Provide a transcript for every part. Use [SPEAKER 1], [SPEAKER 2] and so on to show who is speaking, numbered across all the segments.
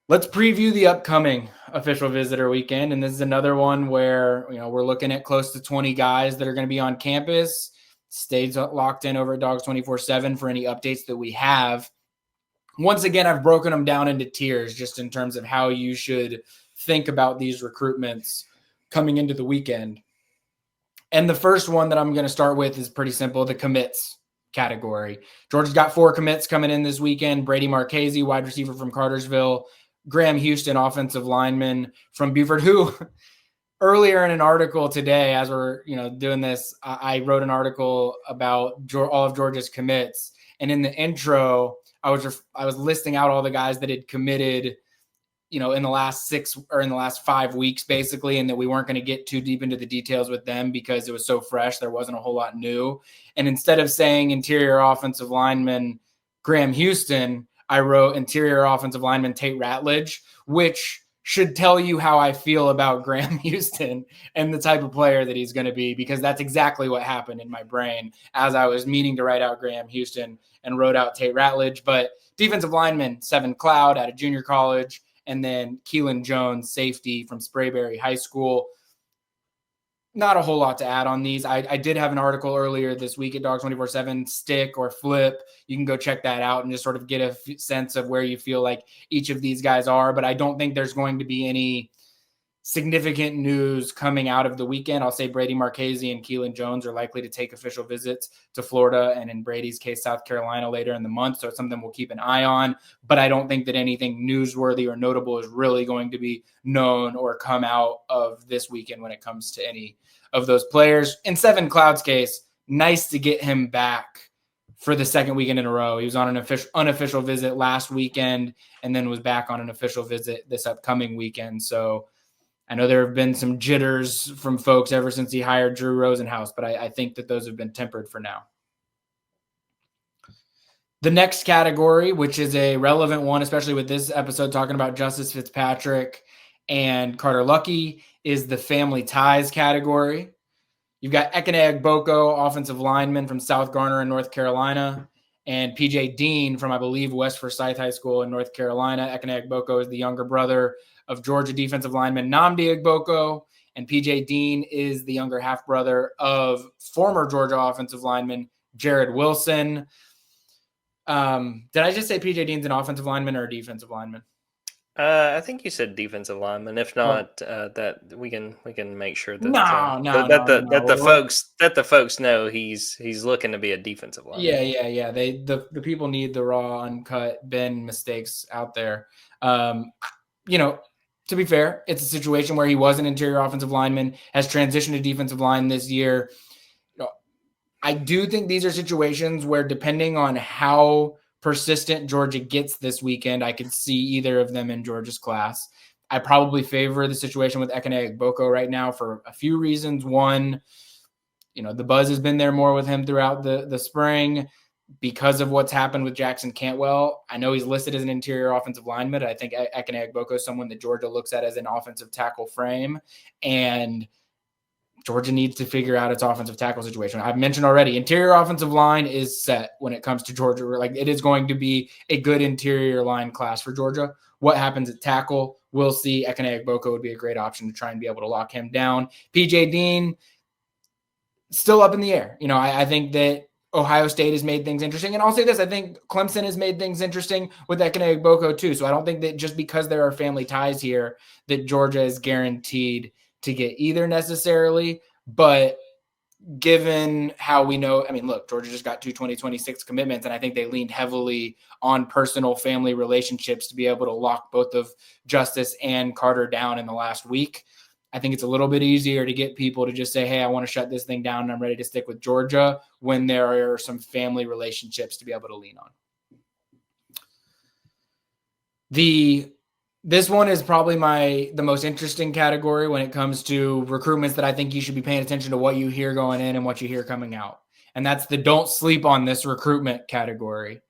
[SPEAKER 1] Let's preview the upcoming official visitor weekend. And this is another one where, we're looking at close to 20 guys that are going to be on campus. Stay locked in over at Dogs 24/7 for any updates that we have. Once again, I've broken them down into tiers just in terms of how you should think about these recruitments coming into the weekend. And the first one that I'm going to start with is pretty simple, the commits category. Georgia's got 4 commits coming in this weekend. Brady Marchese, wide receiver from Cartersville. Graham Houston, offensive lineman from Buford, who earlier in an article today, as we're doing this, I wrote an article about all of Georgia's commits. And in the intro, I was listing out all the guys that had committed, in the last 6 or in the last 5 weeks, basically, and that we weren't going to get too deep into the details with them because it was so fresh. There wasn't a whole lot new. And instead of saying interior offensive lineman Graham Houston, I wrote interior offensive lineman Tate Ratledge, which should tell you how I feel about Graham Houston and the type of player that he's going to be, because that's exactly what happened in my brain as I was meaning to write out Graham Houston and wrote out Tate Ratledge. But defensive lineman, Seven Cloud out of junior college, and then Keelan Jones, safety from Sprayberry High School. Not a whole lot to add on these. I did have an article earlier this week at Dogs 24/7, stick or flip. You can go check that out and just sort of get a sense of where you feel like each of these guys are. But I don't think there's going to be any significant news coming out of the weekend. I'll say Brady Marchese and Keelan Jones are likely to take official visits to Florida and, in Brady's case, South Carolina later in the month. So it's something we'll keep an eye on. But I don't think that anything newsworthy or notable is really going to be known or come out of this weekend when it comes to any of those players. In Seven Cloud's case, nice to get him back for the second weekend in a row. He was on an unofficial visit last weekend and then was back on an official visit this upcoming weekend. So I know there have been some jitters from folks ever since he hired Drew Rosenhaus, but I think that those have been tempered for now. The next category, which is a relevant one, especially with this episode talking about Justice Fitzpatrick and Carter Lucky, is the family ties category. You've got Ekene Agboko, offensive lineman from South Garner in North Carolina, and PJ Dean from, I believe, West Forsyth High School in North Carolina. Ekene Agboko is the younger brother of Georgia defensive lineman Nnamdi Agboko, and PJ Dean is the younger half-brother of former Georgia offensive lineman Jared Wilson. Did I just say PJ Dean's an offensive lineman or a defensive lineman?
[SPEAKER 2] I think you said defensive lineman. If not, that we can make sure that the folks know he's looking to be a defensive lineman.
[SPEAKER 1] Yeah. The people need the raw, uncut Ben mistakes out there. To be fair, it's a situation where he was an interior offensive lineman, has transitioned to defensive line this year. I do think these are situations where, depending on how persistent Georgia gets this weekend, I could see either of them in Georgia's class. I probably favor the situation with Ekene Agboko right now for a few reasons. One, the buzz has been there more with him throughout the spring because of what's happened with Jackson Cantwell. I know he's listed as an interior offensive lineman. I think Ekene Agboko is someone that Georgia looks at as an offensive tackle frame, and Georgia needs to figure out its offensive tackle situation. I've mentioned already, interior offensive line is set when it comes to Georgia. Like, it is going to be a good interior line class for Georgia. What happens at tackle, we'll see. Ekene Agboko would be a great option to try and be able to lock him down. PJ Dean, still up in the air. I think that Ohio State has made things interesting. And I'll say this, I think Clemson has made things interesting with Ekene Agboko too. So I don't think that just because there are family ties here that Georgia is guaranteed to get either necessarily. But given how we know, look, Georgia just got 2 2026 commitments, and I think they leaned heavily on personal family relationships to be able to lock both of Justice and Carter down in the last week. I think it's a little bit easier to get people to just say, hey, I want to shut this thing down and I'm ready to stick with Georgia, when there are some family relationships to be able to lean on. This one is probably the most interesting category when it comes to recruitments that I think you should be paying attention to what you hear going in and what you hear coming out. And that's the don't sleep on this recruitment category.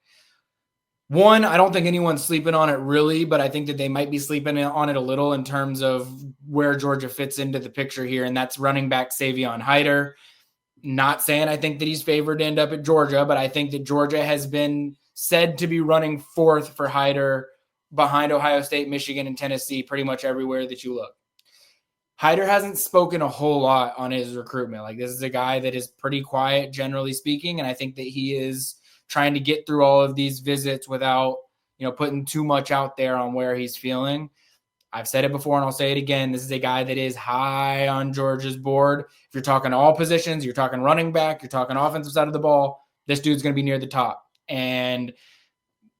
[SPEAKER 1] One, I don't think anyone's sleeping on it really, but I think that they might be sleeping on it a little in terms of where Georgia fits into the picture here, and that's running back Savion Hyder. Not saying I think that he's favored to end up at Georgia, but I think that Georgia has been said to be running fourth for Hyder behind Ohio State, Michigan, and Tennessee pretty much everywhere that you look. Hyder hasn't spoken a whole lot on his recruitment. Like, this is a guy that is pretty quiet, generally speaking, and I think that he is trying to get through all of these visits without, putting too much out there on where he's feeling. I've said it before and I'll say it again. This is a guy that is high on Georgia's board. If you're talking all positions, you're talking running back, you're talking offensive side of the ball, this dude's going to be near the top. And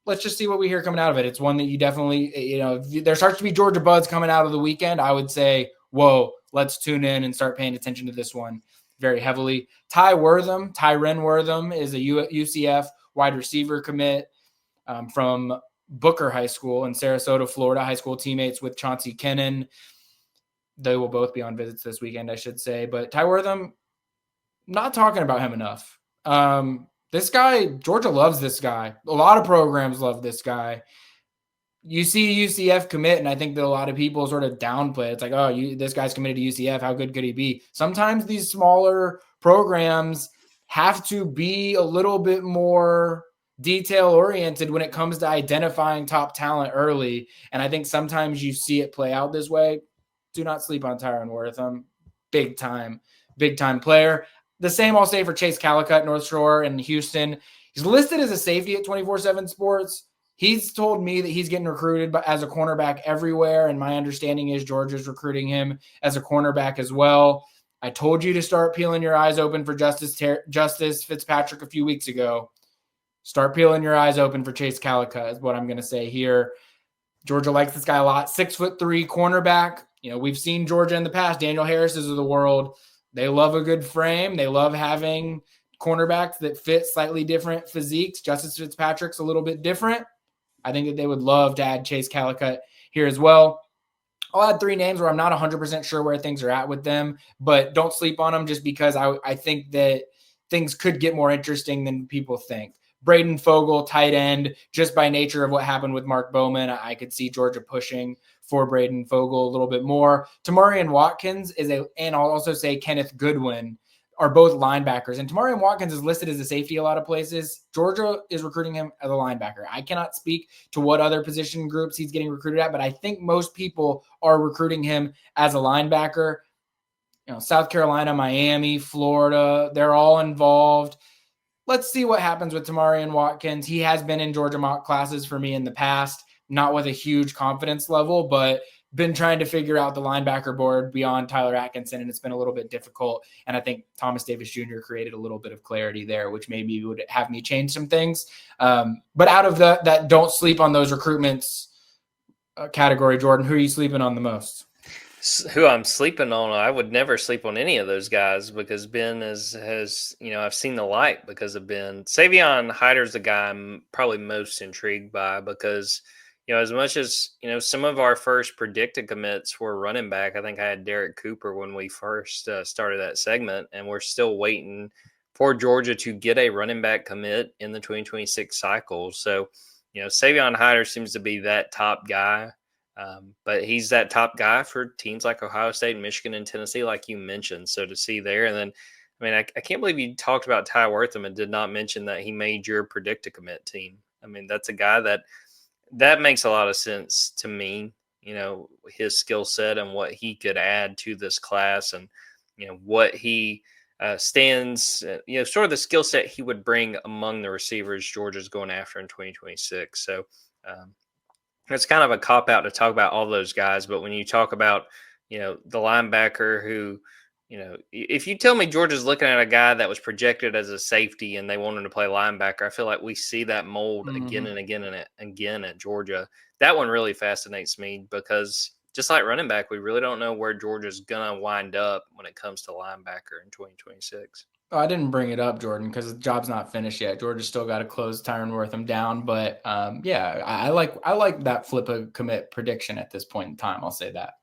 [SPEAKER 1] let's just see what we hear coming out of it. It's one that you definitely, if there starts to be Georgia buzz coming out of the weekend, I would say, whoa, let's tune in and start paying attention to this one very heavily. Tyren Wortham is a UCF wide receiver commit from Booker High School in Sarasota, Florida, high school teammates with Chauncey Kennan. They will both be on visits this weekend, I should say. But Ty Wortham, not talking about him enough. This guy, Georgia loves this guy. A lot of programs love this guy. You see UCF commit, and I think that a lot of people sort of downplay it. It's like, this guy's committed to UCF. How good could he be? Sometimes these smaller programs have to be a little bit more detail-oriented when it comes to identifying top talent early, and I think sometimes you see it play out this way. Do not sleep on Tyron Wortham. Big time player. The same I'll say for Chase Calicut, North Shore, and Houston. He's listed as a safety at 24/7 Sports. He's told me that he's getting recruited as a cornerback everywhere, and my understanding is Georgia's recruiting him as a cornerback as well. I told you to start peeling your eyes open for Justice Fitzpatrick a few weeks ago. Start peeling your eyes open for Chase Calicut is what I'm going to say here. Georgia likes this guy a lot. 6'3" cornerback. We've seen Georgia in the past. Daniel Harris's of the world. They love a good frame. They love having cornerbacks that fit slightly different physiques. Justice Fitzpatrick's a little bit different. I think that they would love to add Chase Calicut here as well. I'll add 3 names where I'm not 100% sure where things are at with them, but don't sleep on them just because I think that things could get more interesting than people think. Braden Fogel, tight end, just by nature of what happened with Mark Bowman, I could see Georgia pushing for Braden Fogel a little bit more. Tamarian Watkins and I'll also say Kenneth Goodwin are both linebackers. And Tamarian Watkins is listed as a safety a lot of places. Georgia is recruiting him as a linebacker. I cannot speak to what other position groups he's getting recruited at, but I think most people are recruiting him as a linebacker. South Carolina, Miami, Florida, they're all involved. Let's see what happens with Tamarian Watkins. He has been in Georgia mock classes for me in the past, not with a huge confidence level, but been trying to figure out the linebacker board beyond Tyler Atkinson, and it's been a little bit difficult. And I think Thomas Davis Jr. created a little bit of clarity there, which maybe would have me change some things. But out of that don't sleep on those recruitments category, Jordan, who are you sleeping on the most?
[SPEAKER 2] Who I'm sleeping on, I would never sleep on any of those guys because Ben has I've seen the light because of Ben. Savion Hyder's the guy I'm probably most intrigued by because, as much as, some of our first predicted commits were running back. I think I had Derek Cooper when we first started that segment, and we're still waiting for Georgia to get a running back commit in the 2026 cycle. So, Savion Hyder seems to be that top guy. But he's that top guy for teams like Ohio State, Michigan, and Tennessee, like you mentioned. So to see there, and then, I can't believe you talked about Ty Wortham and did not mention that he made your predict-to-commit team. That's a guy that makes a lot of sense to me, his skill set and what he could add to this class and, what he stands, sort of the skill set he would bring among the receivers Georgia's going after in 2026. So, it's kind of a cop-out to talk about all those guys, but when you talk about, the linebacker who, if you tell me Georgia's looking at a guy that was projected as a safety and they want him to play linebacker, I feel like we see that mold again and again and again at Georgia. That one really fascinates me because just like running back, we really don't know where Georgia's going to wind up when it comes to linebacker in 2026.
[SPEAKER 1] Oh, I didn't bring it up, Jordan, because the job's not finished yet. Georgia's still got to close Tyron Wortham down, but I like that flip a commit prediction at this point in time. I'll say that.